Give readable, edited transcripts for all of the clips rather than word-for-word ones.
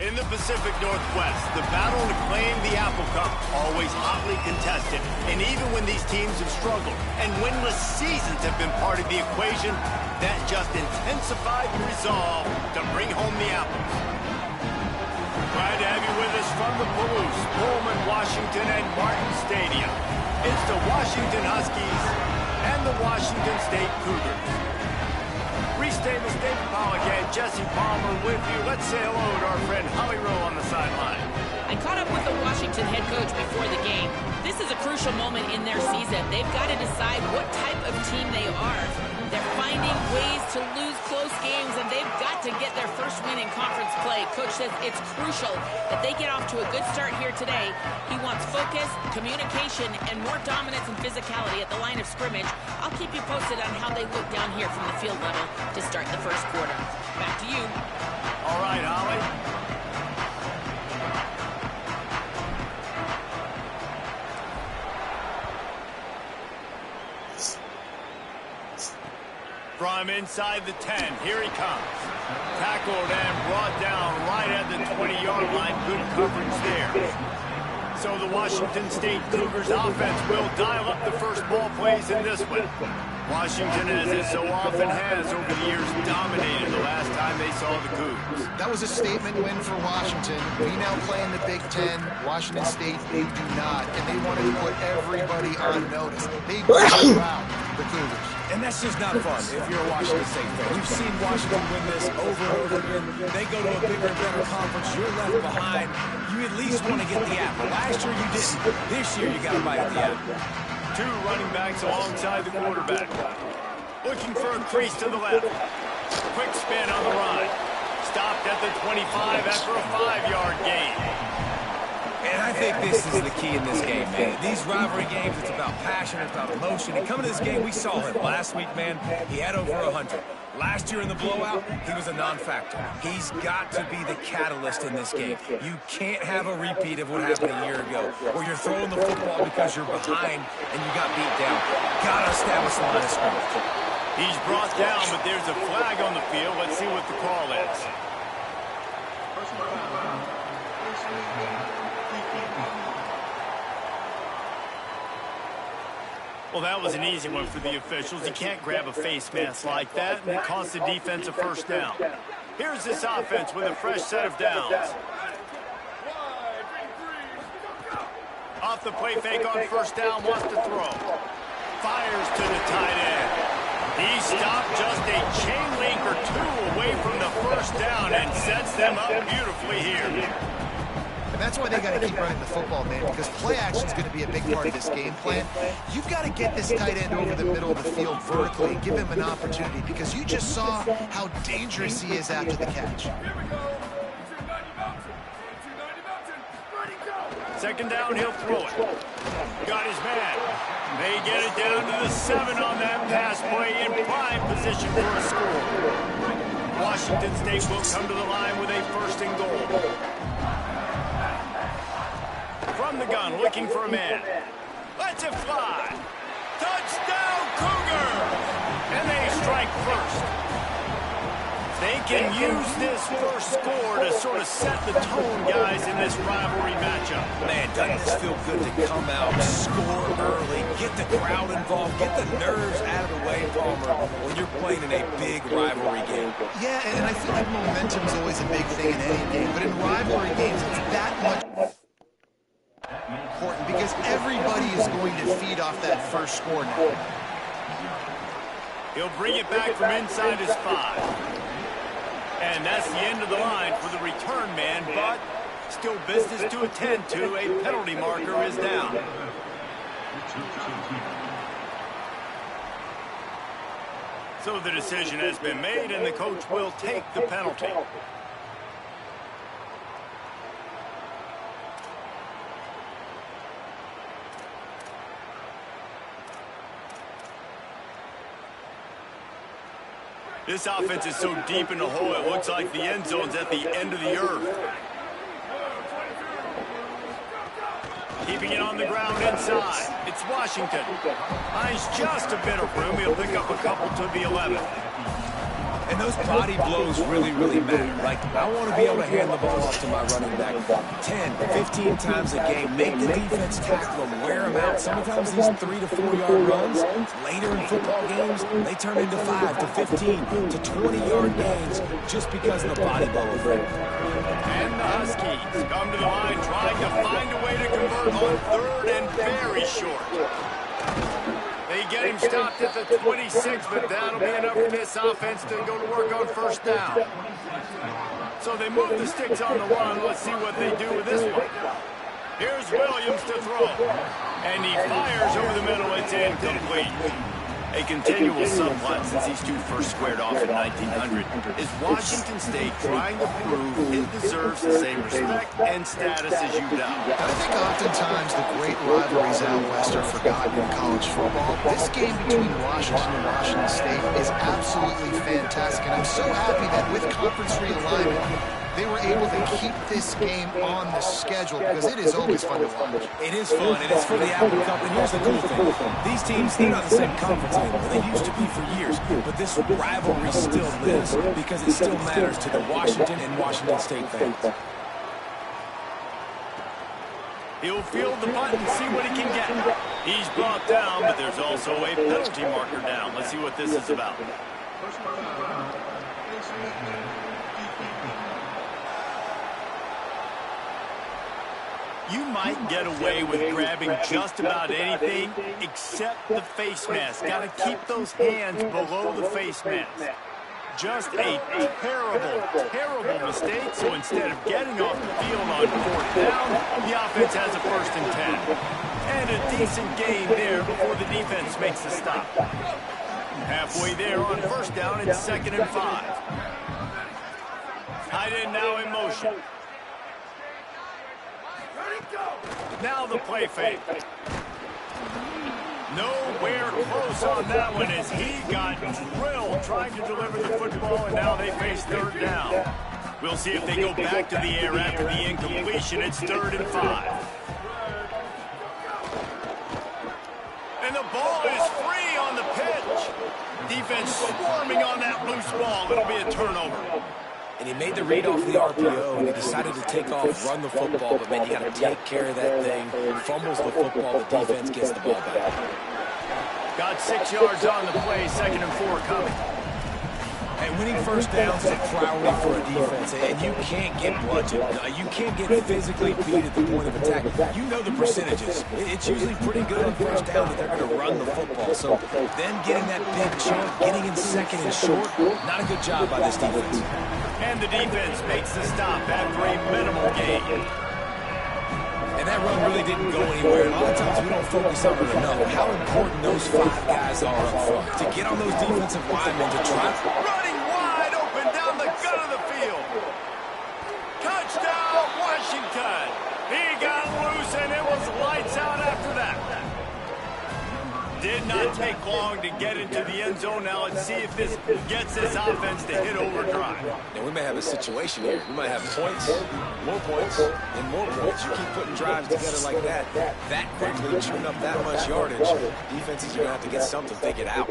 In the Pacific Northwest, the battle to claim the Apple Cup always hotly contested. And even when these teams have struggled and winless seasons have been part of the equation, that just intensified the resolve to bring home the apples. Glad to have you with us from the Palouse, Pullman, Washington, and Martin Stadium. It's the Washington Huskies and the Washington State Cougars. Reese Davis, David Pollack, and Jesse Palmer with you. Let's say hello to our friend Holly Rowe on the sideline. I caught up with the Washington head coach before the game. This is a crucial moment in their season. They've got to decide what type of team they are. They're finding ways to lose close games, and they've got to get their first win in conference play. Coach says it's crucial that they get off to a good start here today. He wants focus, communication, and more dominance and physicality at the line of scrimmage. I'll keep you posted on how they look down here from the field level to start the first quarter. Back to you. All right, Holly. From inside the 10, here he comes. Tackled and brought down right at the 20-yard line. Good coverage there. So the Washington State Cougars offense will dial up the first ball plays in this one. Washington, as it so often has over the years, dominated the last time they saw the Cougs. That was a statement win for Washington. We now play in the Big Ten. Washington State, they do not. And they wanted to put everybody on notice. They blew out the Cougars. And that's just not fun if you're a Washington State fan. You've seen Washington win this over and over again. They go to a bigger and better conference. You're left behind. You at least want to get the apple. Last year you didn't. This year you got to bite at the apple. Two running backs alongside the quarterback. Looking for a crease to the left. Quick spin on the run. Stopped at the 25 after a 5-yard gain. And I think this is the key in this game, man. These rivalry games, it's about passion, it's about emotion. And coming to this game, we saw him last week, man. He had over 100. Last year in the blowout, he was a non-factor. He's got to be the catalyst in this game. You can't have a repeat of what happened a year ago, where you're throwing the football because you're behind and you got beat down. Got to establish the line of scrimmage. He's brought down, but there's a flag on the field. Let's see what the call is. Well, that was an easy one for the officials. You can't grab a face mask like that, and it costs the defense a first down. Here's this offense with a fresh set of downs. Off the play fake on first down, wants to throw. Fires to the tight end. He stopped just a chain link or two away from the first down and sets them up beautifully here. That's why they got to keep running the football, man, because play action is going to be a big part of this game plan. You've got to get this tight end over the middle of the field vertically and give him an opportunity, because you just saw how dangerous he is after the catch. Second down, he'll throw it. Got his man. They get it down to the 7 on that pass play in prime position for a score. Washington State will come to the line with a first and goal. From the gun, looking for a man. Lets it fly. Touchdown, Cougar! And they strike first. They can use this first score to sort of set the tone, guys, in this rivalry matchup. Man, doesn't this feel good to come out, score early, get the crowd involved, get the nerves out of the way, Palmer, when you're playing in a big rivalry game. Yeah, and I feel like momentum's always a big thing in any game, but in rivalry games, it's that much important because everybody is going to feed off that first score now. He'll bring it back from inside his 5. And that's the end of the line for the return man, but still business to attend to. A penalty marker is down. So the decision has been made, and the coach will take the penalty. This offense is so deep in the hole, it looks like the end zone's at the end of the earth. Keeping it on the ground inside. It's Washington. Finds just a bit of room. He'll pick up a couple to the 11. And those body blows really, really matter. Like, I want to be able to hand the ball off to my running back 10, 15 times a game. Make the defense tackle them, wear them out. Sometimes these 3 to 4 yard runs, later in football games, they turn into 5 to 15 to 20-yard gains just because of the body blow effect. And the Huskies come to the line trying to find a way to convert on 3rd and very short. They get him stopped at the 26, but that'll be enough for this offense to go to work on 1st down. So they move the sticks on the run. Let's see what they do with this one. Here's Williams to throw. And he fires over the middle. It's incomplete. A continual subplot since these two first squared off in 1900 is Washington State trying to prove it deserves the same respect and status as UW. I think oftentimes the great rivalries out west are forgotten in college football. This game between Washington and Washington State is absolutely fantastic, and I'm so happy that with conference realignment, they were able to keep this game on the schedule because it is always fun to watch. It is fun, and it's for the Apple Cup. And here's the cool thing. These teams, they're not the same conference anymore. They used to be for years. But this rivalry still lives because it still matters to the Washington and Washington State fans. He'll field the punt and see what he can get. He's brought down, but there's also a penalty marker down. Let's see what this is about. You might get away with grabbing just about anything except the face mask. Got to keep those hands below the face mask. Just a terrible, terrible mistake. So instead of getting off the field on 4th down, the offense has a 1st and 10. And a decent gain there before the defense makes the stop. Halfway there on 1st down, it's 2nd and 5. Tight end now in motion. Now the play fake. Nowhere close on that one as he got drilled trying to deliver the football, and now they face 3rd down. We'll see if they go back to the air after the incompletion. It's 3rd and 5. And the ball is free on the pitch. Defense swarming on that loose ball. It'll be a turnover. And he made the read off the RPO, and he decided to take off, run the football. But, man, you got to take care of that thing. Fumbles the football, the defense gets the ball back. Got 6 yards on the play, 2nd and 4 coming. And winning 1st downs is a priority for a defense, and you can't get bludgeoned. You can't get physically beat at the point of attack. You know the percentages. It's usually pretty good on 1st down that they're going to run the football. So then getting that big chunk, getting in 2nd and short, not a good job by this defense. And the defense makes the stop after a minimal gain. And that run really didn't go anywhere. And a lot of times we don't focus on it enough. How important those 5 guys are up front. To get on those defensive linemen to try. Running wide open down the gut of the field. Touchdown, Washington. He got loose, and it was lights out after that. Did not take long to get into the end zone. Now let's see if this gets this offense to hit overdrive. Now we may have a situation here. We might have points, and more points. You keep putting drives together like that quickly, chewing up that much yardage. Defenses are going to have to get something figured out.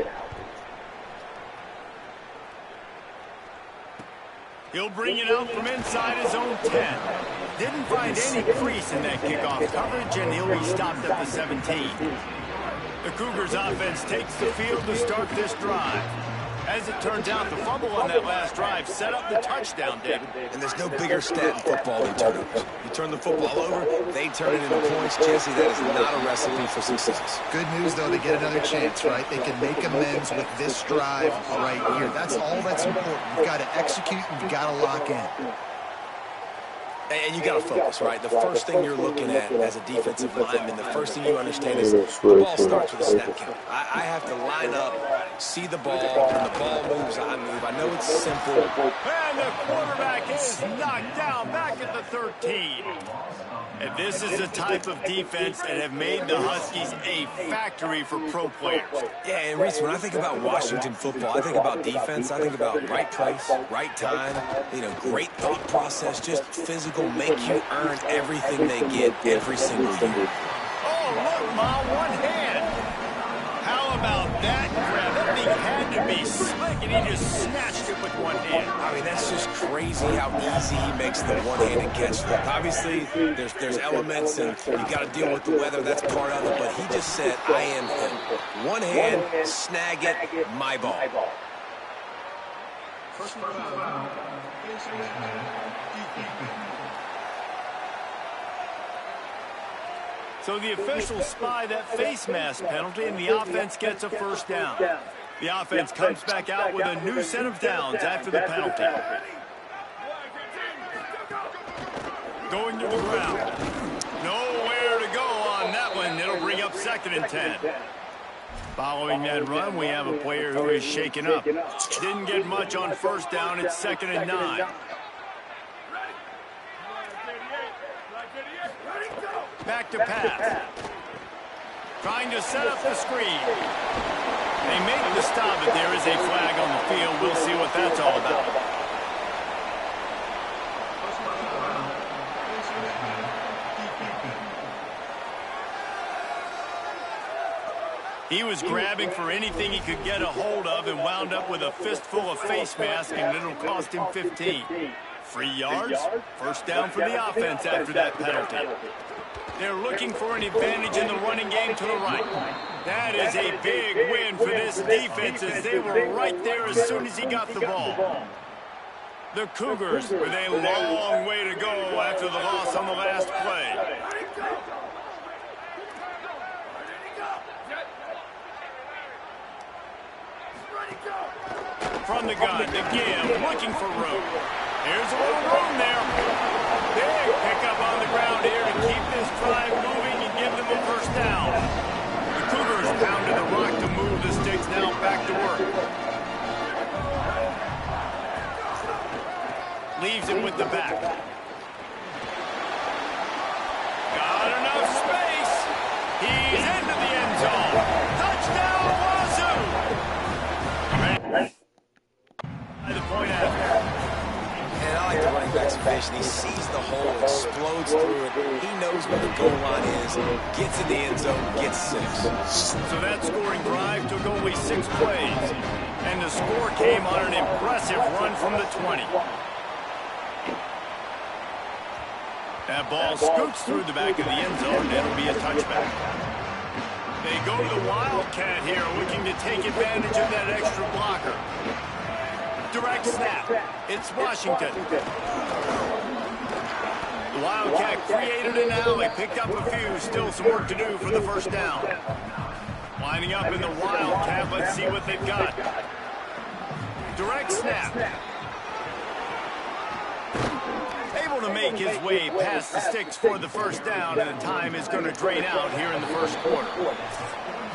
He'll bring it out from inside his own 10. Didn't find any crease in that kickoff coverage, and he'll be stopped at the 17. The Cougars offense takes the field to start this drive. As it turns out, the fumble on that last drive set up the touchdown, David. And there's no bigger stat in football than turnovers. You turn the football over, they turn it into points. Jesse, that is not a recipe for success. Good news, though, they get another chance, right? They can make amends with this drive right here. That's all that's important. You've got to execute and you've got to lock in. And you got to focus, right? The first thing you're looking at as a defensive lineman, the first thing you understand is the ball starts with a snap count. I have to line up, see the ball. When the ball moves, I move. I know it's simple. And the quarterback is knocked down back at the 13. And this is the type of defense that have made the Huskies a factory for pro players. Yeah, and Reese, when I think about Washington football, I think about defense. I think about right place, right time, great thought process, just physical, make you earn everything they get every single year. Oh, look, Ma, one hand. How about that grab? That thing had to be slick, and he just snatched it with one hand. I mean, that's just crazy how easy he makes the one-handed catch look. Obviously, there's elements, and you got to deal with the weather. That's part of it. But he just said, I am him. One hand, snag it, my ball. So the officials spy that face mask penalty, and the offense gets a first down. The offense comes back out with a new set of downs after the penalty. Going to the ground. Nowhere to go on that one. It'll bring up 2nd and 10. Following that run, we have a player who is shaken up. Didn't get much on first down. It's 2nd and 9. Back to pass. Trying to set up the screen. They make the stop, but there is a flag on the field. We'll see what that's all about. He was grabbing for anything he could get a hold of and wound up with a fistful of face mask, and it'll cost him 15. 3 yards, first down for the offense after that penalty. They're looking for an advantage in the running game to the right. That is a big win for this defense, as they were right there as soon as he got the ball. The Cougars with a long way to go after the loss on the last play. From the gun, the give, looking for room. Here's a little room there. Big pickup on the ground here to keep this drive moving and give them a first down. The Cougars pounded the rock to move the sticks, now back to work. Leaves it with the back. Got enough space. He's into the end zone. Touchdown, Wazoo! By the point after. And I like the running back's vision. He sees the hole, explodes through it. He knows where the goal line is, gets in the end zone, gets 6. So that scoring drive took only 6 plays. And the score came on an impressive run from the 20. That ball scoots through the back of the end zone, and it'll be a touchback. They go to the Wildcat here, looking to take advantage of that extra blocker. Direct snap. It's Washington. The Wildcat created an alley, picked up a few, still some work to do for the first down. Lining up in the Wildcat, let's see what they've got. Direct snap. Able to make his way past the sticks for the first down, and the time is going to drain out here in the first quarter.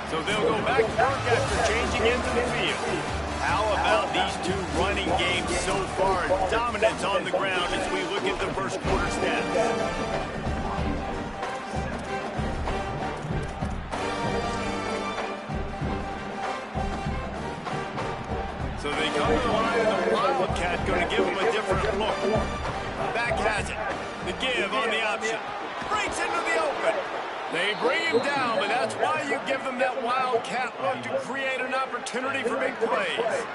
So they'll go back to work after changing into the field. How about these two running games so far? Dominance on the ground as we look at the first quarter stats. So they come to the line, and the Wildcat going to give them a different look. Back has it. The give on the option. Breaks into the open. They bring him down, but that's why you give them that Wildcat look, to create an opportunity for big plays.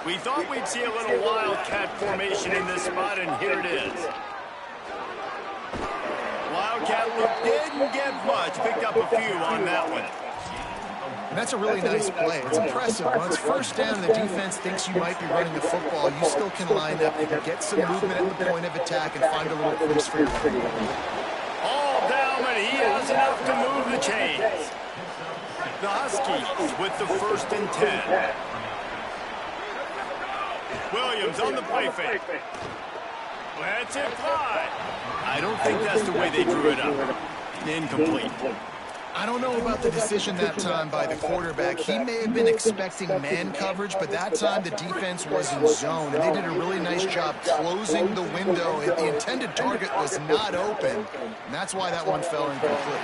We thought we'd see a little Wildcat formation in this spot, and here it is. Wildcat look didn't get much. Picked up a few on that one. And that's a really nice play. It's impressive. When it's first down and the defense thinks you might be running the football, you still can line up. You can get some movement at the point of attack and find a little crease for your running. All down, but he has enough to move the chains. The Huskies with the 1st and 10. Williams on the play fake. Lets it fly. I don't think that's the way they drew it up. Incomplete. I don't know about the decision that time by the quarterback. He may have been expecting man coverage, but that time the defense was in zone, and they did a really nice job closing the window. The intended target was not open, and that's why that one fell incomplete.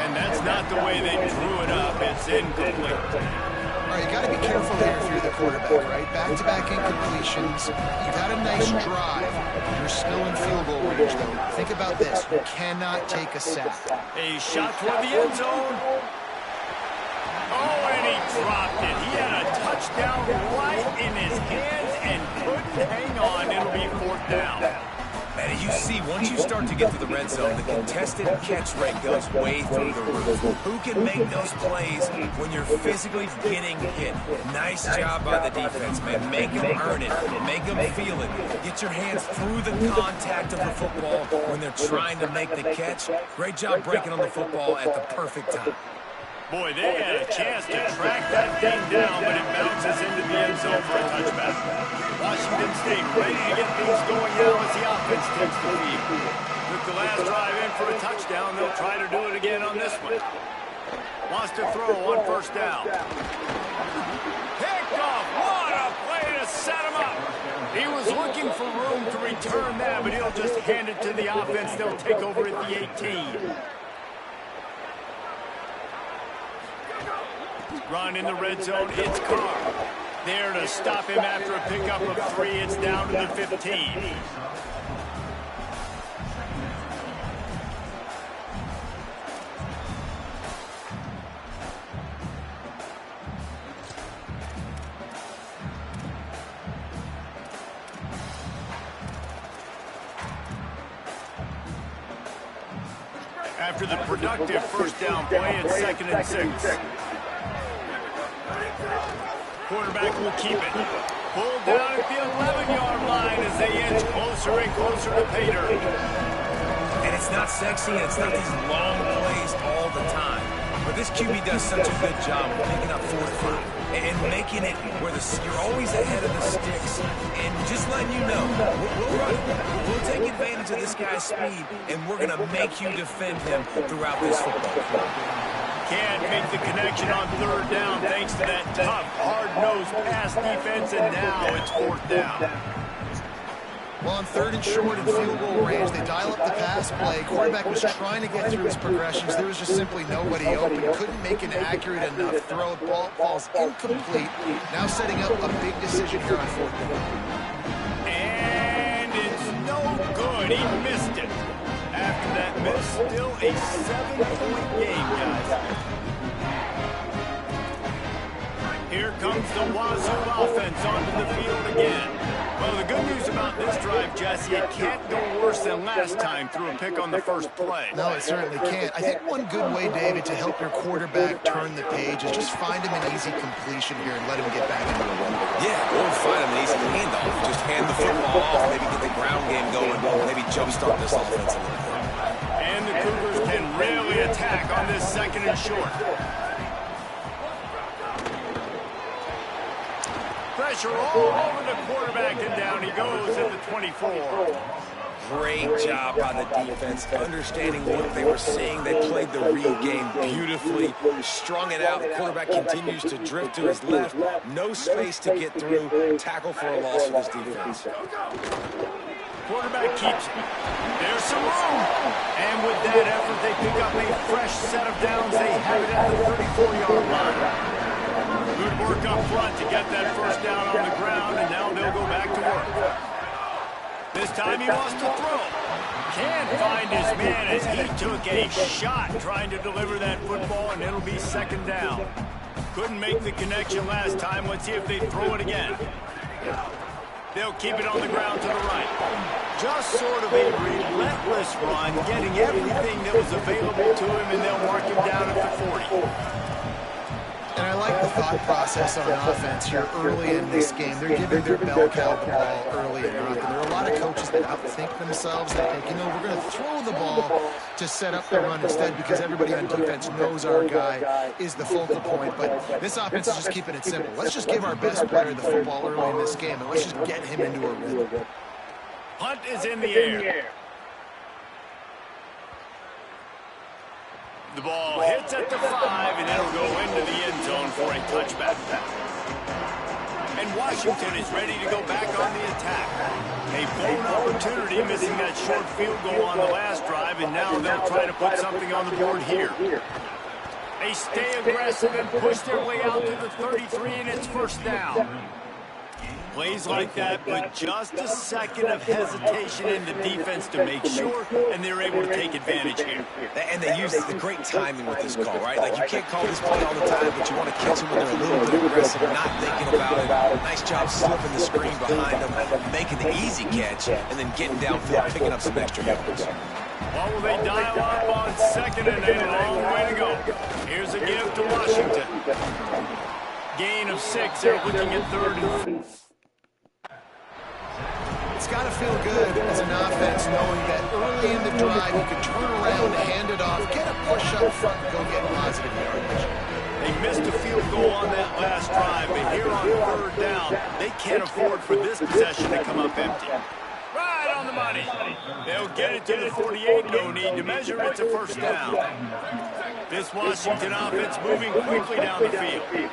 And that's not the way they drew it up. It's incomplete. All right, you got to be careful here if you're the quarterback, right? Back-to-back incompletions. You got a nice drive. You're still in field goal range, though. Think about this. You cannot take a sack. A shot toward the end zone. Oh, and he dropped it. He had a touchdown right in his hands and couldn't hang on. It'll be 4th down. And as you see, once you start to get to the red zone, the contested catch rate goes way through the roof. Who can make those plays when you're physically getting hit? Nice job by the defense, man. Make them earn it. Make them feel it. Get your hands through the contact of the football when they're trying to make the catch. Great job breaking on the football at the perfect time. Boy, they had a chance to track that thing down, but it bounces into the end zone for a touchback. Washington State ready to get things going now as the offense takes the lead. Took the last drive in for a touchdown. They'll try to do it again on this one. Wants to throw on 1st down. Picked off. What a play to set him up. He was looking for room to return that, but he'll just hand it to the offense. They'll take over at the 18. Run in the red zone, it's Carr. There to stop him after a pickup of 3. It's down to the 15. After the productive 1st down play, it's 2nd and 6. Quarterback will keep it. Pulled down at the 11-yard line as they inch closer and closer to pay dirt. And it's not sexy, and it's not these long plays all the time. But this QB does such a good job of picking up 4 to 5 and making it where you're always ahead of the sticks. And just letting you know, we'll run it. We'll take advantage of this guy's speed, and we're going to make you defend him throughout this football game. Can't make the connection on 3rd down thanks to that tough, hard-nosed pass defense, and now it's 4th down. Well, on 3rd and short and field goal range, they dial up the pass play. Quarterback was trying to get through his progressions. There was just simply nobody open. Couldn't make an accurate enough throw. Ball falls incomplete. Now setting up a big decision here on 4th down. And it's no good. He missed it. After that miss, still a 7-point game, guys. Here comes the Wazoo offense onto the field again. Well, the good news about this drive, Jesse, it can't go worse than last time through a pick on the 1st play. No, it certainly can't. I think one good way, David, to help your quarterback turn the page is just find him an easy completion here and let him get back into the run. Yeah, or find him an easy handoff. Just hand the football off, maybe get the ground game going, maybe jumpstart this offense a little bit. And the Cougars can really attack on this 2nd and short. Pressure all over the quarterback, and down he goes at the 24. Great job by the defense, understanding what they were seeing. They played the read game beautifully, strung it out. The quarterback continues to drift to his left. No space to get through. Tackle for a loss for this defense. Quarterback keeps it. There's some room. And with that effort, they pick up a fresh set of downs. They have it at the 34-yard line. Good work up front to get that 1st down on the ground, and now they'll go back to work. This time he wants to throw. Can't find his man as he took a shot trying to deliver that football, and it'll be 2nd down. Couldn't make the connection last time. Let's see if they throw it again. They'll keep it on the ground to the right. Just sort of a relentless run, getting everything that was available to him, and they'll mark him down at the 40. And I like the thought process on offense here early in this game. They're giving their bell cow the ball early enough. And there are a lot of coaches that outthink themselves and think, you know, we're going to throw the ball to set up the run instead because everybody on defense knows our guy is the focal point. But this offense is just keeping it simple. Let's just give our best player the football early in this game, and let's just get him into a rhythm. Punt is in the air. The ball hits at the 5, and it'll go into the end zone for a touchback. And Washington is ready to go back on the attack. A blown opportunity, missing that short field goal on the last drive, and now they'll try to put something on the board here. They stay aggressive and push their way out to the 33, and it's 1st down. Plays like that, but just a second of hesitation in the defense to make sure, and they're able to take advantage here. And they use the great timing with this call, right? Like, you can't call this play all the time, but you want to catch them when they're a little bit aggressive, not thinking about it. Nice job slipping the screen behind them, making the easy catch, and then getting downfield, picking up some extra yards. What will they dial up on 2nd and a long way to go? Here's a give to Washington. Gain of 6. They're looking at 3rd and 4. It's got to feel good as an offense knowing that early in the drive you can turn around, hand it off, get a push up front, and go get positive yardage. They missed a field goal on that last drive, but here on 3rd down, they can't afford for this possession to come up empty. Right on the money. They'll get it to the 48. No need to measure. It's a 1st down. This Washington offense moving quickly down the field.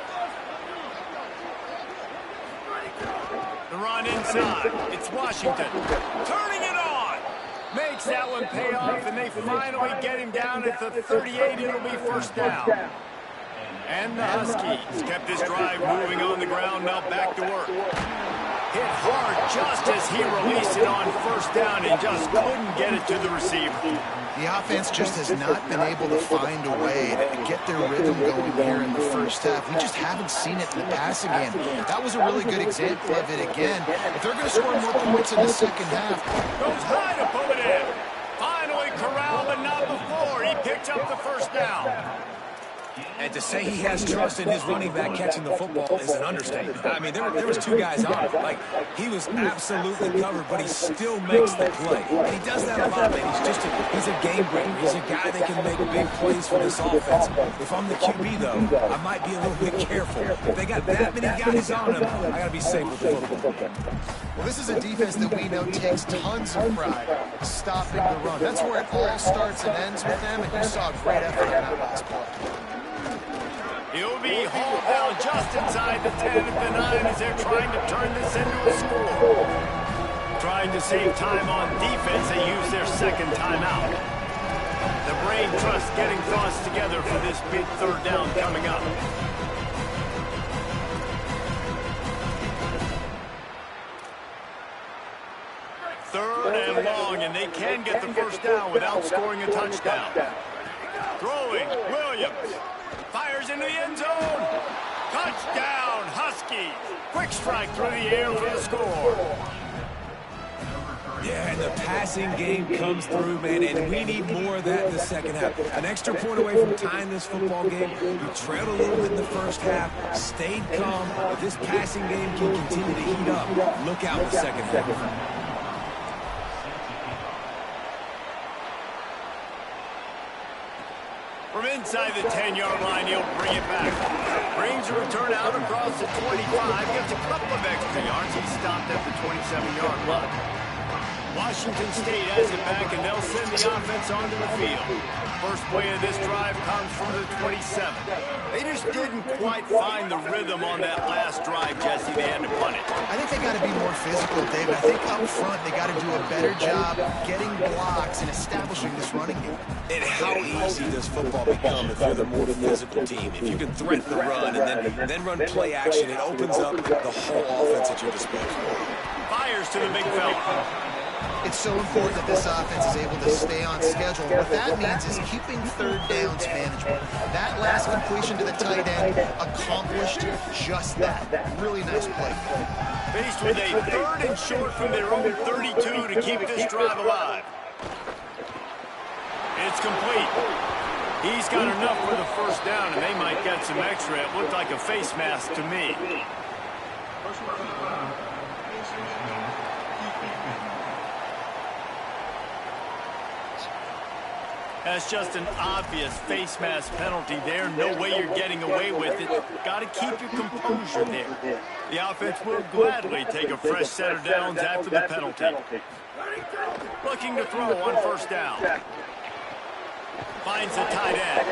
The run inside. It's Washington. Turning it on. Makes that one pay off, and they finally get him down at the 38. It'll be 1st down. And the Huskies kept this drive moving on the ground. Now back to work. Hit hard just as he released it on 1st down and just couldn't get it to the receiver. The offense just has not been able to find a way to get their rhythm going here in the 1st half. We just haven't seen it in the passing game. That was a really good example of it again. If they're going to score more points in the 2nd half. Goes high to pull it in. Finally corralled, but not before. He picked up the 1st down. And to say he has trust in his running back catching the football is an understatement. I mean, there was 2 guys on him. Like, he was absolutely covered, but he still makes the play. And he does that a lot, man. He's a game breaker. He's a guy that can make big plays for this offense. If I'm the QB, though, I might be a little bit careful. If they got that many guys on him, I got to be safe with the football. Well, this is a defense that we know takes tons of pride stopping the run. That's where it all starts and ends with them, and you saw a great effort on that last play. He'll be hauled down just inside the 10 at the 9 as they're trying to turn this into a score. Trying to save time on defense, they use their 2nd timeout. The brain trust getting thoughts together for this big 3rd down coming up. Third and long, and they can get the 1st down without scoring a touchdown. Throwing, Williams. Fires into the end zone. Touchdown, Huskies. Quick strike through the air for the score. Yeah, and the passing game comes through, man, and we need more of that in the 2nd half. An extra point away from tying this football game. You trailed a little bit in the 1st half, stayed calm. If this passing game can continue to heat up, look out in the 2nd half. From inside the 10-yard line, he'll bring it back. Brings a return out across the 25. Gets a couple of extra yards. He's stopped at the 27-yard line. Washington State has it back, and they'll send the offense onto the field. First play of this drive comes from the 27. They just didn't quite find the rhythm on that last drive, Jesse. They had to punt it. I think they got to be more physical, David. I think up front they got to do a better job getting blocks and establishing this running game. And how easy does football become if you're the more physical team? If you can threaten the run and then run play action, it opens up the whole offense at your disposal. Fires to the big fella. It's so important that this offense is able to stay on schedule. What that means is keeping 3rd downs manageable. That last completion to the tight end accomplished just that. Really nice play. Faced with a 3rd and short from their own 32 to keep this drive alive. It's complete. He's got enough for the 1st down, and they might get some extra. It looked like a face mask to me. That's just an obvious face mask penalty there. No way you're getting away with it. Got to keep your composure there. The offense will gladly take a fresh set of downs after the penalty. Looking to throw on 1st down. Finds the tight end.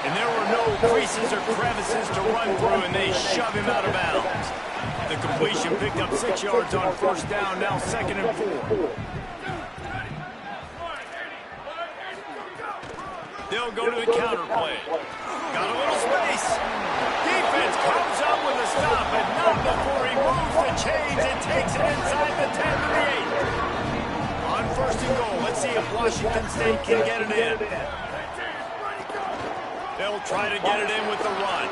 And there were no creases or crevices to run through, and they shove him out of bounds. The completion picked up 6 yards on 1st down, now 2nd and 4. They'll go to the counter play. Got a little space. Defense comes up with a stop, but not before he moves the chains and takes it inside the 10 to the 8. On first and goal, let's see if Washington State can get it in. They'll try to get it in with the run.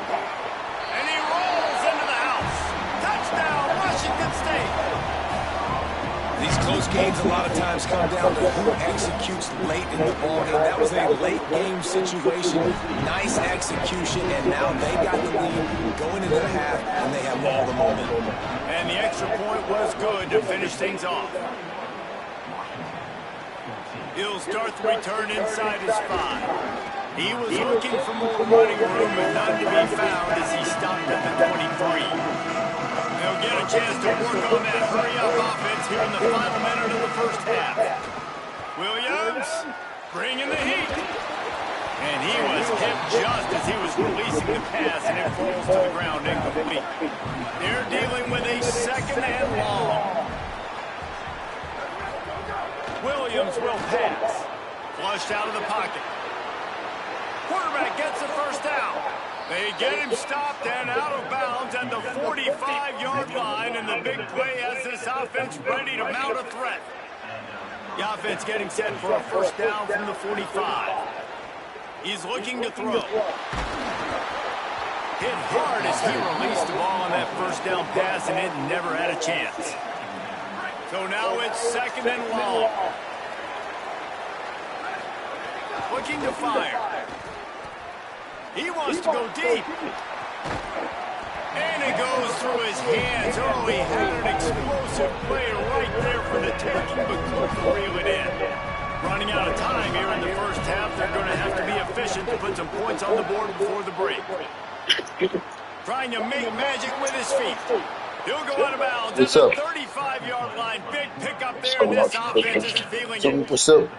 And he rolls into the house. Touchdown, Washington State. These close games a lot of times come down to who executes late in the ballgame. That was a late game situation. Nice execution, and now they got the lead going into the half, and they have all the momentum. And the extra point was good to finish things off. He'll start the return inside his 5. He was looking for more running room, but none to be found as he stopped at the 23. They'll get a chance to work on that hurry-up offense here in the final minute of the first half. Williams bringing the heat. And he was hit just as he was releasing the pass, and it falls to the ground incomplete. They're dealing with a second and long. Williams will pass. Flushed out of the pocket. Quarterback gets the first down. They get him stopped and out of bounds at the 45-yard line, and the big play has this offense ready to mount a threat. The offense getting set for a first down from the 45. He's looking to throw. Hit hard as he released the ball on that first down pass, and it never had a chance. So now it's second and long. Looking to fire. He wants to go deep. And it goes through his hands. Oh, he had an explosive play right there for the taking, but couldn't reel it in. Running out of time here in the first half. They're going to have to be efficient to put some points on the board before the break. Trying to make magic with his feet. He'll go out of bounds at the 35-yard line. Big pickup there, and this offense is feeling it. What's up?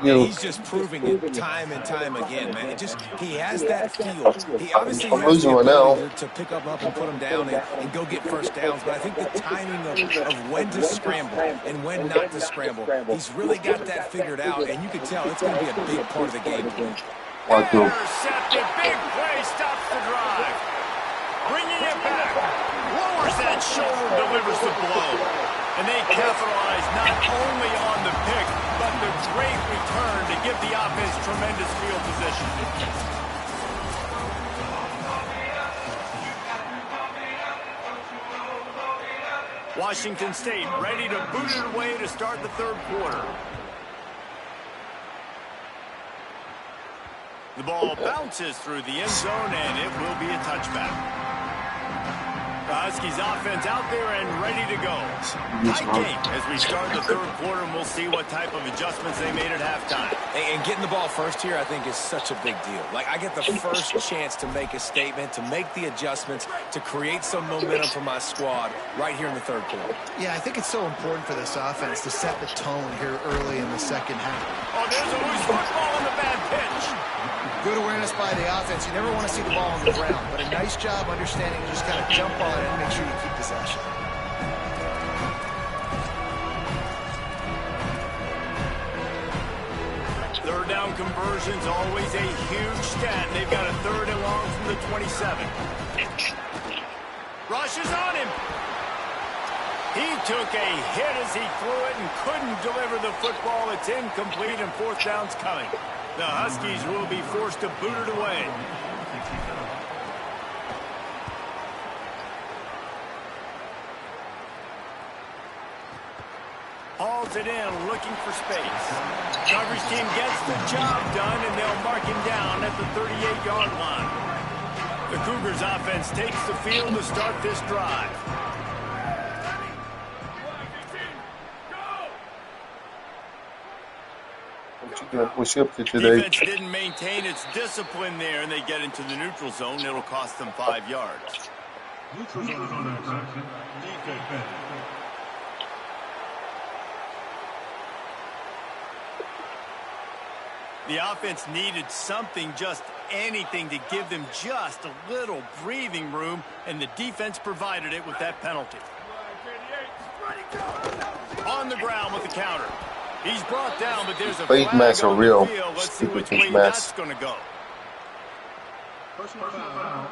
He's just proving it time and time again, man. He has that feel. He obviously has the ability to pick up and put him down and go get first downs, but I think the timing of when to scramble and when not to scramble, he's really got that figured out, and you can tell it's going to be a big part of the game. Intercepted, big play, stops the drive. Bringing it back. Lowers that shoulder, delivers the blow. And they capitalize not only on the pick, but the great return to give the offense tremendous field position. Washington State ready to boot it away to start the third quarter. The ball bounces through the end zone, and it will be a touchback. The Huskies offense out there and ready to go. Tight game as we start the third quarter, and we'll see what type of adjustments they made at halftime. And getting the ball first here, I think, is such a big deal. Like, I get the first chance to make a statement, to make the adjustments, to create some momentum for my squad right here in the third quarter. Yeah, I think it's so important for this offense to set the tone here early in the second half. Oh, there's a loose football on the bad pitch. Good awareness by the offense. You never want to see the ball on the ground, but a nice job understanding to just kind of jump on it and make sure you keep possession. Third down conversion's always a huge stat. They've got a third and long from the 27. Rushes on him. He took a hit as he threw it and couldn't deliver the football. It's incomplete, and fourth down's coming. The Huskies will be forced to boot it away. Hauls it in, looking for space. Coverage team gets the job done, and they'll mark him down at the 38-yard line. The Cougars offense takes the field to start this drive. Defense didn't maintain its discipline there, and they get into the neutral zone. It'll cost them 5 yards. Neutral zone action. Defense. The offense needed something, just anything, to give them just a little breathing room, and the defense provided it with that penalty. On the ground with the counter. He's brought down, but there's a flag on the field. Let's see which way that's going to go. Personal foul.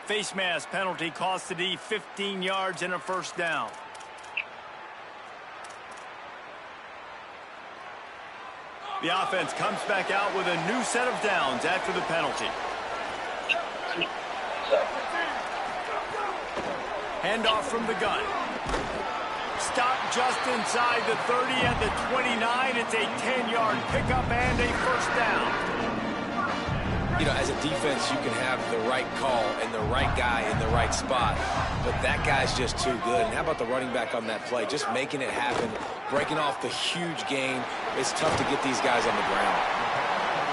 Face mask penalty cost the D 15 yards and a first down. The offense comes back out with a new set of downs after the penalty. Handoff from the gun. Stop just inside the 30 at the 29. It's a 10-yard pickup and a first down. You know, as a defense, you can have the right call and the right guy in the right spot, but that guy's just too good. And how about the running back on that play? Just making it happen, breaking off the huge gain. It's tough to get these guys on the ground.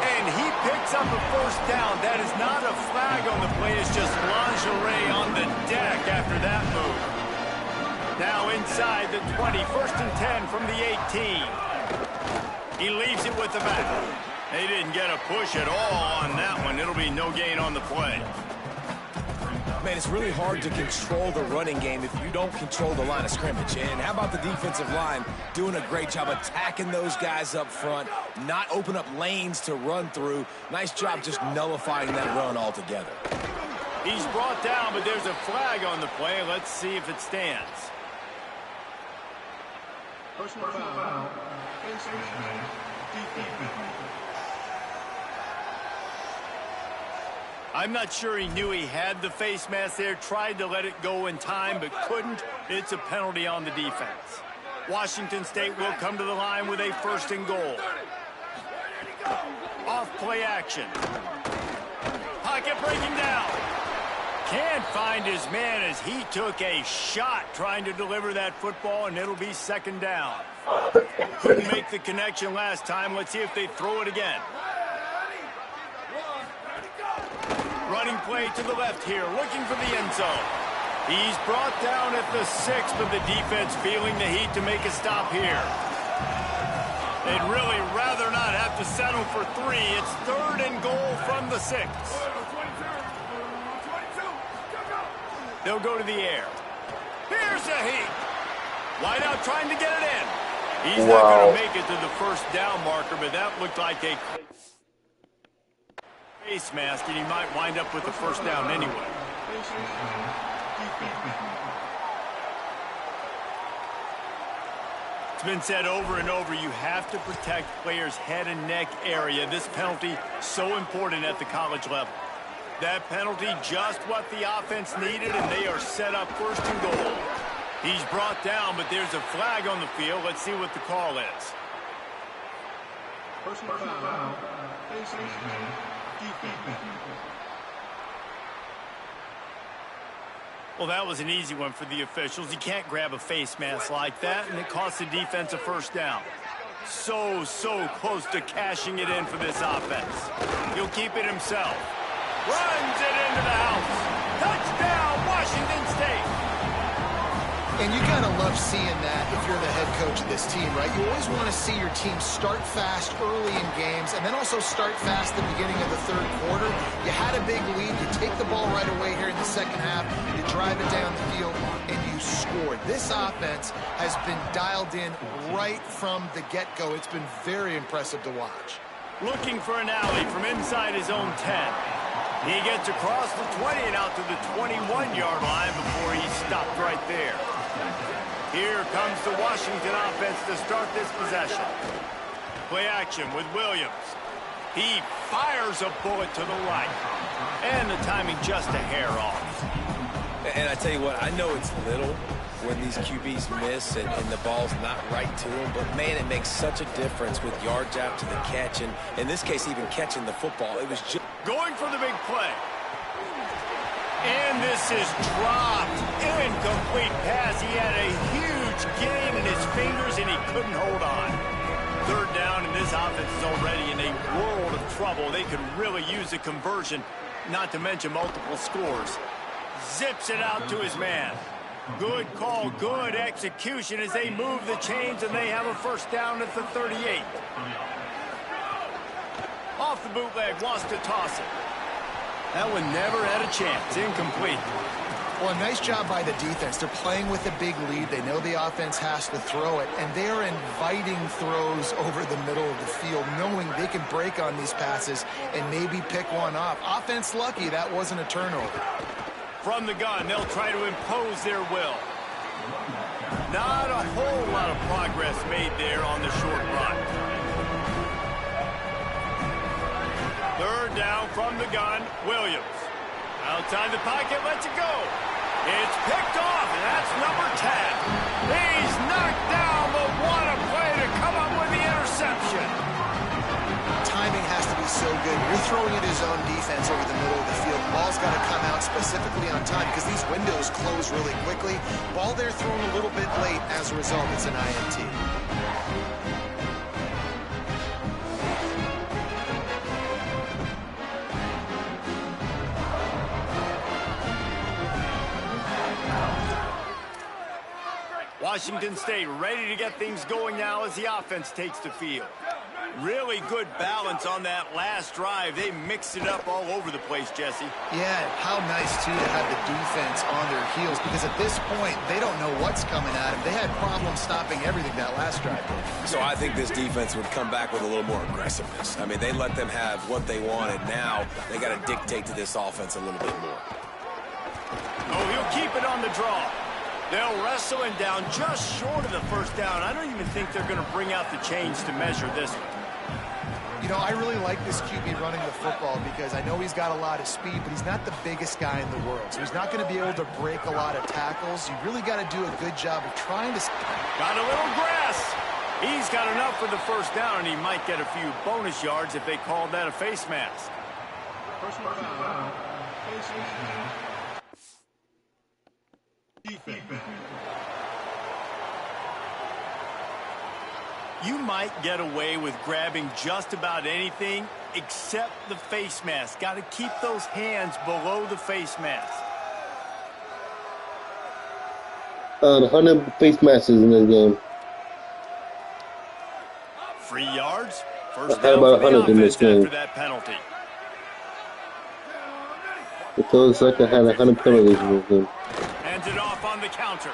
And he picks up a first down. That is not a flag on the play. It's just lingerie on the deck after that move. Now inside the 20, first and 10 from the 18. He leaves it with the back. They didn't get a push at all on that one. It'll be no gain on the play. Man, it's really hard to control the running game if you don't control the line of scrimmage. And how about the defensive line doing a great job attacking those guys up front, not open up lanes to run through. Nice job just nullifying that run altogether. He's brought down, but there's a flag on the play. Let's see if it stands. Personal foul. I'm not sure he knew he had the face mask there, tried to let it go in time, but couldn't. It's a penalty on the defense. Washington State will come to the line with a first and goal. Off play action. Pocket breaking down. Can't find his man as he took a shot trying to deliver that football, and it'll be second down. Couldn't make the connection last time. Let's see if they throw it again. Running play to the left here, looking for the end zone. He's brought down at the 6, but the defense feeling the heat to make a stop here. They'd really rather not have to settle for 3. It's third and goal from the 6. They'll go to the air. Here's a heat. Wide out trying to get it in. He's not going to make it to the first down marker, but that looked like a face mask, and he might wind up with the first down anyway. It's been said over and over, you have to protect players' head and neck area. This penalty so important at the college level. That penalty just what the offense needed, and they are set up first and goal. He's brought down, but there's a flag on the field. Let's see what the call is. Personal foul. Well, that was an easy one for the officials. You can't grab a face mask like that, and it costs the defense a first down. So close to cashing it in for this offense. He'll keep it himself. Runs it into the house. Touchdown, Washington State. And you gotta love seeing that if you're the head coach of this team, right? You always want to see your team start fast early in games and then also start fast at the beginning of the third quarter. You had a big lead. You take the ball right away here in the second half. You drive it down the field, and you scored. This offense has been dialed in right from the get-go. It's been very impressive to watch. Looking for an alley from inside his own 10. He gets across the 20 and out to the 21-yard line before he's stopped right there. Here comes the Washington offense to start this possession. Play action with Williams. He fires a bullet to the right. And the timing just a hair off. And I tell you what, I know it's little when these QBs miss and the ball's not right to them, but man, it makes such a difference with yards after the catch, and in this case, even catching the football. It was just going for the big play. And this is dropped. Incomplete pass. He had a huge gain in his fingers, and he couldn't hold on. Third down, and this offense is already in a world of trouble. They could really use a conversion, not to mention multiple scores. Zips it out to his man. Good call, good execution as they move the chains, and they have a first down at the 38. Off the bootleg, wants to toss it. That one never had a chance. Incomplete. Well, a nice job by the defense. They're playing with a big lead. They know the offense has to throw it, and they are inviting throws over the middle of the field, knowing they can break on these passes and maybe pick one off. Offense lucky that wasn't a turnover. From the gun, they'll try to impose their will. Not a whole lot of progress made there on the short run. Third down from the gun, Williams. Outside the pocket, lets it go. It's picked off, and that's number 10. He's knocked down, but what a play to come up with the interception. Timing has to be so good. You're throwing at his own defense over the middle of the field. The ball's got to come out specifically on time because these windows close really quickly. Ball there thrown a little bit late. As a result, it's an INT. Washington State ready to get things going now as the offense takes the field. Really good balance on that last drive. They mixed it up all over the place, Jesse. Yeah, how nice, too, to have the defense on their heels because at this point, they don't know what's coming at them. They had problems stopping everything that last drive did. So I think this defense would come back with a little more aggressiveness. I mean, they let them have what they wanted. Now they got to dictate to this offense a little bit more. Oh, he'll keep it on the draw. They'll wrestle him down just short of the first down. I don't even think they're going to bring out the chains to measure this one. You know, I really like this QB running the football because I know he's got a lot of speed, but he's not the biggest guy in the world. So he's not going to be able to break a lot of tackles. You really got to do a good job of trying to... Got a little grass. He's got enough for the first down, and he might get a few bonus yards if they called that a face mask. Personal foul. Face mask. Defense. You might get away with grabbing just about anything except the face mask. Got to keep those hands below the face mask. 100 face masks in this game. 3 yards. First I had down about for the 100 in this offense game. after that penalty. It feels like I had 100 penalties in this game. Hands it off on the counter.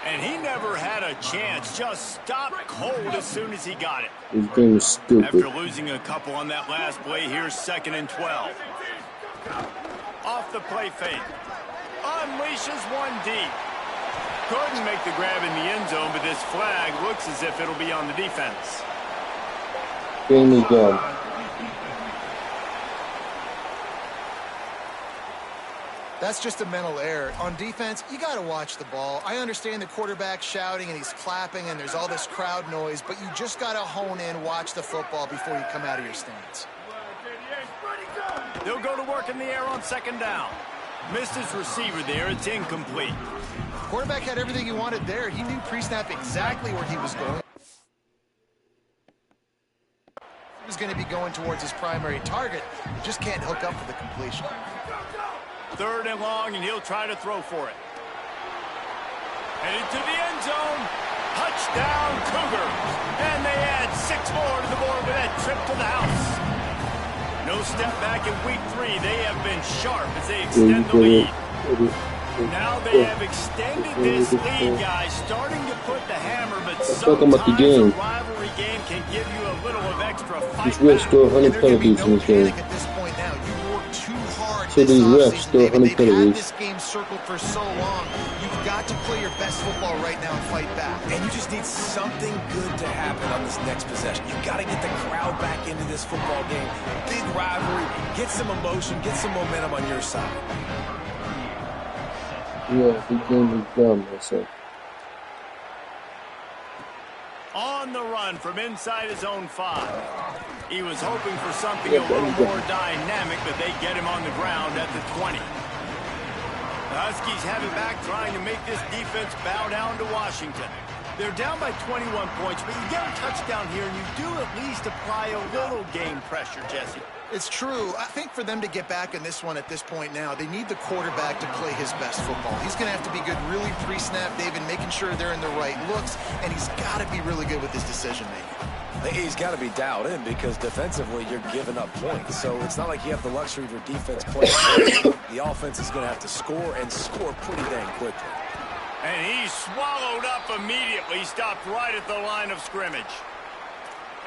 And he never had a chance. Just stopped cold as soon as he got it. This game is stupid. After losing a couple on that last play, here's 2nd and 12. Off the play fake. Unleashes one deep. Couldn't make the grab in the end zone, but this flag looks as if it'll be on the defense. Game is done. That's just a mental error. On defense, you got to watch the ball. I understand the quarterback shouting and he's clapping and there's all this crowd noise, but you just got to hone in, watch the football before you come out of your stance. They'll go to work in the air on 2nd down. Missed his receiver there. It's incomplete. Quarterback had everything he wanted there. He knew pre-snap exactly where he was going. He was going to be going towards his primary target. He just can't hook up for the completion. 3rd and long, and he'll try to throw for it. Headed to the end zone. Touchdown, Cougars. And they add 6 more to the board with that trip to the house. No step back in week 3. They have been sharp as they extend the lead. Now they have extended this lead, guys, starting to put the hammer, but sometimes a rivalry game can give you a little of extra fight These refs throw 100 penalties in this game. At this point now, you work too hard. So these refs throw 100 They've had penalties. this game circled for so long. You've got to play your best football right now and fight back. And you just need something good to happen on this next possession. You got to get the crowd back into this football game. Big rivalry. Get some emotion. Get some momentum on your side. Yeah, the game is done, myself. On the run from inside his own 5. He was hoping for something a little more dynamic, but they get him on the ground at the 20. The Huskies have it back, trying to make this defense bow down to Washington. They're down by 21 points, but you get a touchdown here, and you do at least apply a little game pressure, Jesse. It's true. I think for them to get back in this one at this point now, they need the quarterback to play his best football. He's going to have to be good really pre-snap, David, making sure they're in the right looks, and he's got to be really good with his decision-making. He's got to be dialed in because defensively you're giving up points. So it's not like you have the luxury of your defense playing. The offense is going to have to score and score pretty dang quickly. And he's swallowed up immediately, stopped right at the line of scrimmage.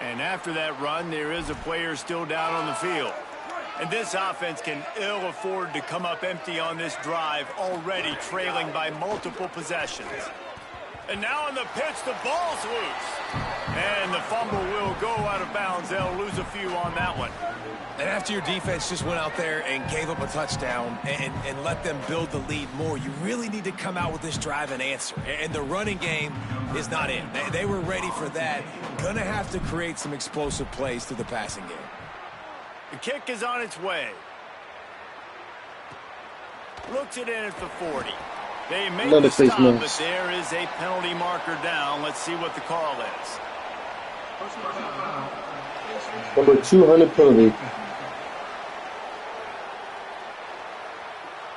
And after that run, there is a player still down on the field. And this offense can ill afford to come up empty on this drive, already trailing by multiple possessions. And now in the pitch, the ball's loose. And the fumble will go out of bounds. They'll lose a few on that one. And after your defense just went out there and gave up a touchdown and let them build the lead more, you really need to come out with this drive and answer. And the running game is not in. They were ready for that. Gonna have to create some explosive plays through the passing game. The kick is on its way. Looks it in at the 40. They make the stop, but there is a penalty marker down. Let's see what the call is. Number 200 penalty.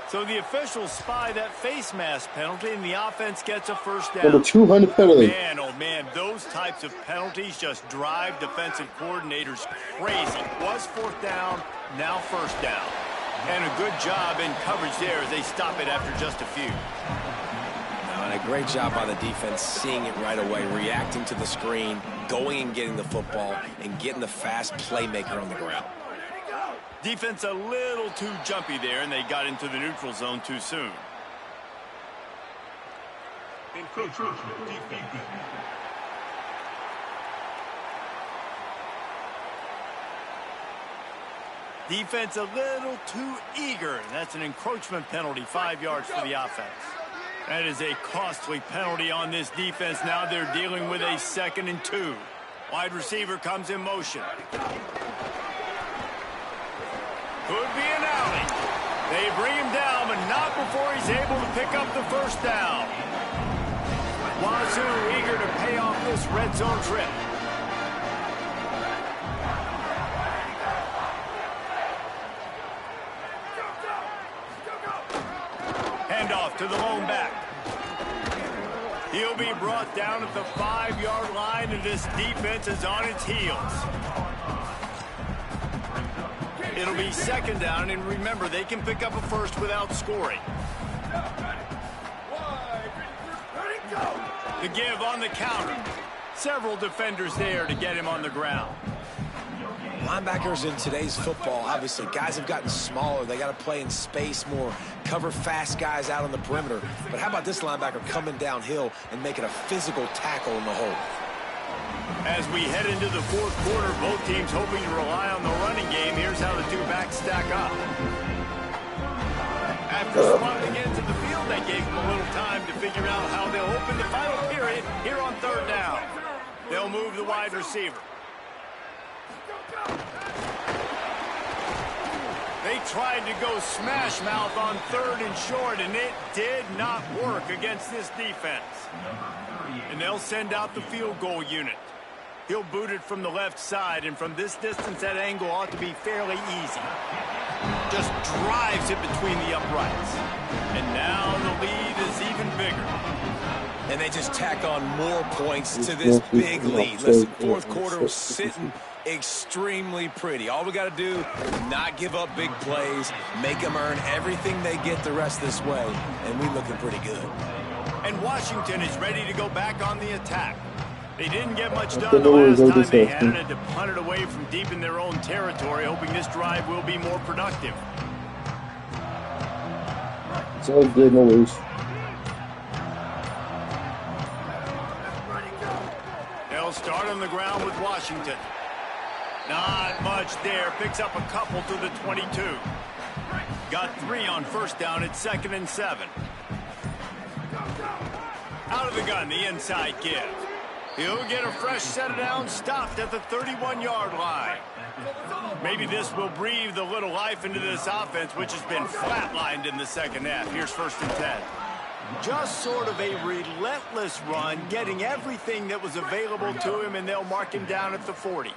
So the officials spy that face mask penalty, and the offense gets a first down. Number 200 penalty. Man, oh man, those types of penalties just drive defensive coordinators crazy. Was fourth down, now first down. And a good job in coverage there as they stop it after just a few. And a great job by the defense seeing it right away, reacting to the screen, going and getting the football, and getting the fast playmaker on the ground. Defense a little too jumpy there, and they got into the neutral zone too soon. Encroachment defense. Defense a little too eager, and that's an encroachment penalty, 5 yards for the offense. That is a costly penalty on this defense. Now they're dealing with a 2nd and 2. Wide receiver comes in motion. Could be an alley. They bring him down, but not before he's able to pick up the first down. Wazoo eager to pay off this red zone trip. Handoff to the lone back. He'll be brought down at the 5-yard line, and this defense is on its heels. It'll be 2nd down, and remember, they can pick up a first without scoring. The give on the counter. Several defenders there to get him on the ground. Linebackers in today's football, obviously, guys have gotten smaller. They got to play in space more, cover fast guys out on the perimeter. But how about this linebacker coming downhill and making a physical tackle in the hole? As we head into the 4th quarter, both teams hoping to rely on the running game. Here's how the two backs stack up. After swatting ends of the field, that gave them a little time to figure out how they'll open the final period here on 3rd down. They'll move the wide receiver. They tried to go smash mouth on 3rd and short, and it did not work against this defense. And they'll send out the field goal unit. He'll boot it from the left side, and from this distance, that angle ought to be fairly easy. Just drives it between the uprights. And now the lead is even bigger. And they just tack on more points to this big lead. Listen, 4th quarter was sitting extremely pretty. All we got to do is not give up big plays, make them earn everything they get the rest this way, and we're looking pretty good. And Washington is ready to go back on the attack. They didn't get much done the last time they had it, and to punt it away from deep in their own territory, hoping this drive will be more productive. It's all good, no worries. They'll start on the ground with Washington. Not much there. Picks up a couple to the 22. Got 3 on 1st down at 2nd and 7. Out of the gun, the inside give. He'll get a fresh set down, stopped at the 31-yard line. Maybe this will breathe a little life into this offense, which has been flatlined in the 2nd half. Here's 1st and 10. Just sort of a relentless run, getting everything that was available to him, and they'll mark him down at the 40.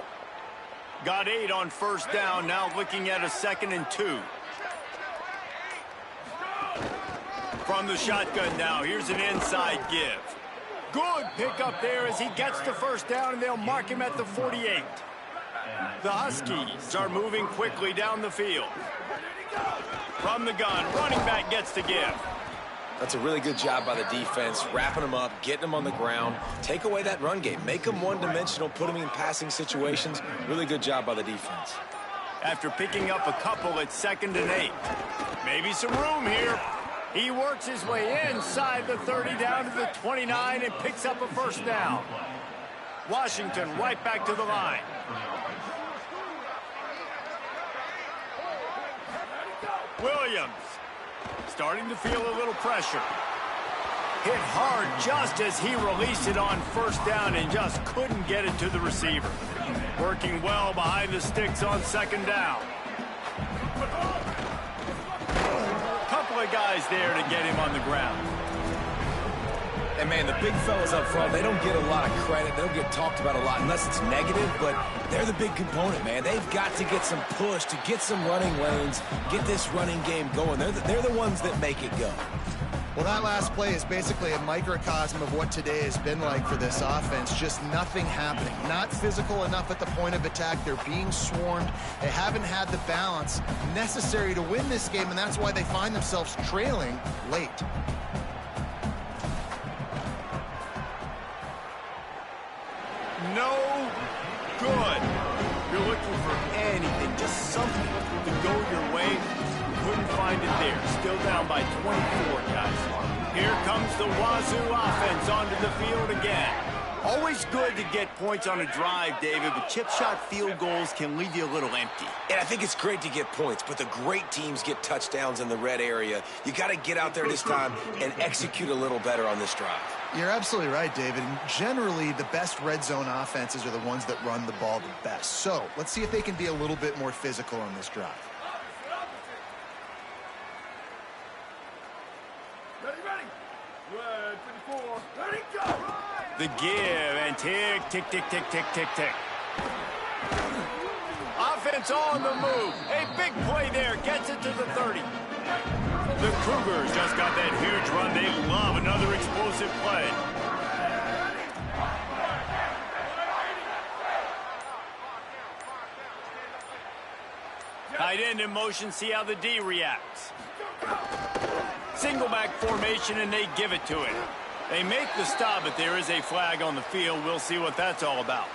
Got 8 on 1st down, now looking at a 2nd and 2. From the shotgun now, here's an inside give. Good pickup there as he gets the first down, and they'll mark him at the 48. The Huskies are moving quickly down the field. From the gun, running back gets to give. That's a really good job by the defense, wrapping them up, getting them on the ground. Take away that run game. Make them one-dimensional, put them in passing situations. Really good job by the defense. After picking up a couple at 2nd and 8. Maybe some room here. He works his way inside the 30 down to the 29 and picks up a first down. Washington right back to the line. Williams starting to feel a little pressure. Hit hard just as he released it on first down and just couldn't get it to the receiver. Working well behind the sticks on 2nd down. Couple of guys there to get him on the ground. And, man, the big fellas up front, they don't get a lot of credit. They don't get talked about a lot unless it's negative, but they're the big component, man. They've got to get some push, to get some running lanes, get this running game going. They're the ones that make it go. Well, that last play is basically a microcosm of what today has been like for this offense. Just nothing happening. Not physical enough at the point of attack. They're being swarmed. They haven't had the balance necessary to win this game, and that's why they find themselves trailing late. No good. You're looking for anything, just something to go your way. Couldn't find it there. Still down by 24, guys. Here comes the Wazoo offense onto the field again. Always good to get points on a drive, David, but chip shot field goals can leave you a little empty. And I think it's great to get points, but the great teams get touchdowns in the red area. You got to get out there this time and execute a little better on this drive. You're absolutely right, David. Generally, the best red zone offenses are the ones that run the ball the best. So let's see if they can be a little bit more physical on this drive. The give and tick, tick, tick, tick, tick, tick, tick. Offense on the move. A big play there. Gets it to the 30. The Cougars just got that huge run. They love another explosive play. Tight end in motion. See how the D reacts. Single back formation, and they give it to him. They make the stop, but there is a flag on the field. We'll see what that's all about.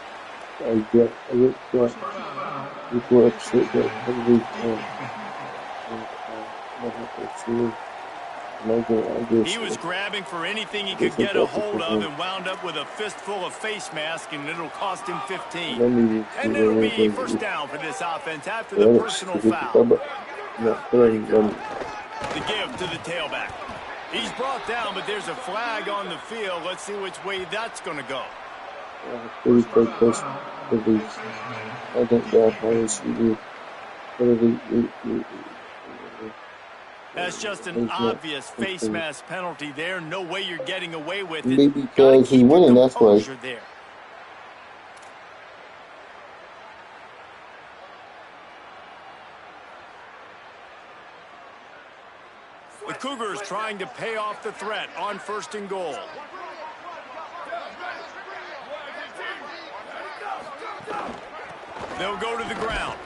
He was grabbing for anything he could get a hold of and wound up with a fistful of face mask, and it'll cost him 15. And it'll be first down for this offense after the personal foul. The give to the tailback. He's brought down, but there's a flag on the field. Let's see which way that's going to go. That's just an obvious face mask penalty there. No way you're getting away with it. Maybe because he won, and that's why. There. The Cougars trying to pay off the threat on 1st and goal. They'll go to the ground.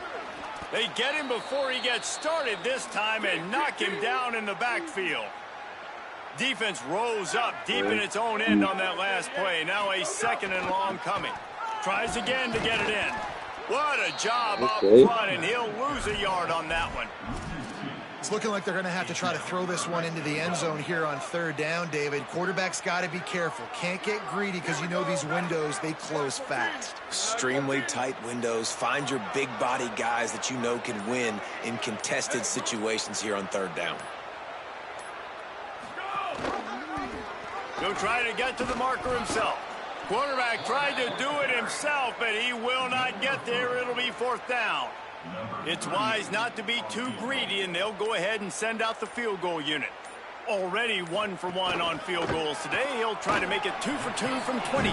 They get him before he gets started this time and knock him down in the backfield. Defense rose up deep in its own end on that last play. Now a 2nd and long coming. Tries again to get it in. What a job up front, and he'll lose a yard on that one. It's looking like they're going to have to try to throw this one into the end zone here on 3rd down, David. Quarterback's got to be careful. Can't get greedy because you know these windows, they close fast. Extremely tight windows. Find your big body guys that you know can win in contested situations here on 3rd down. He'll try to get to the marker himself. Quarterback tried to do it himself, but he will not get there. It'll be 4th down. It's wise not to be too greedy, and they'll go ahead and send out the field goal unit. Already 1 for 1 on field goals today. He'll try to make it 2 for 2 from 22.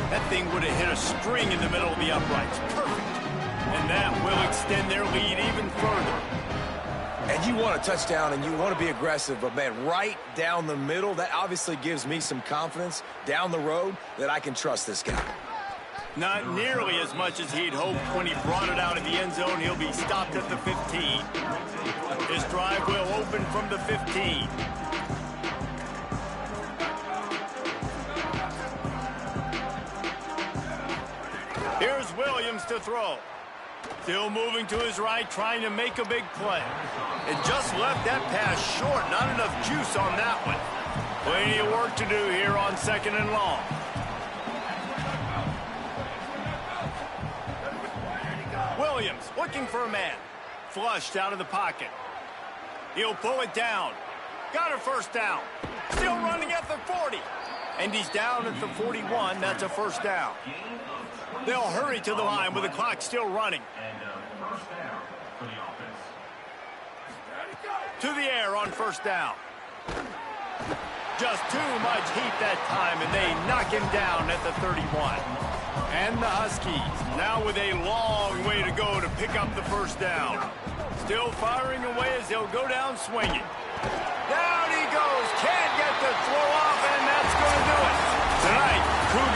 That thing would have hit a string in the middle of the uprights. Perfect. And that will extend their lead even further. And you want a touchdown and you want to be aggressive, but, man, right down the middle, that obviously gives me some confidence down the road that I can trust this guy. Not nearly as much as he'd hoped when he brought it out of the end zone. He'll be stopped at the 15. This drive will open from the 15. Here's Williams to throw. Still moving to his right, trying to make a big play. And just left that pass short. Not enough juice on that one. Plenty of work to do here on 2nd and long. Williams looking for a man. Flushed out of the pocket. He'll pull it down. Got a first down. Still running at the 40. And he's down at the 41. That's a first down. They'll hurry to the line with the clock still running. First down for the offense. To the air on first down. Just too much heat that time, and they knock him down at the 31. And the Huskies now with a long way to go to pick up the first down. Still firing away as they'll go down swinging. Down he goes.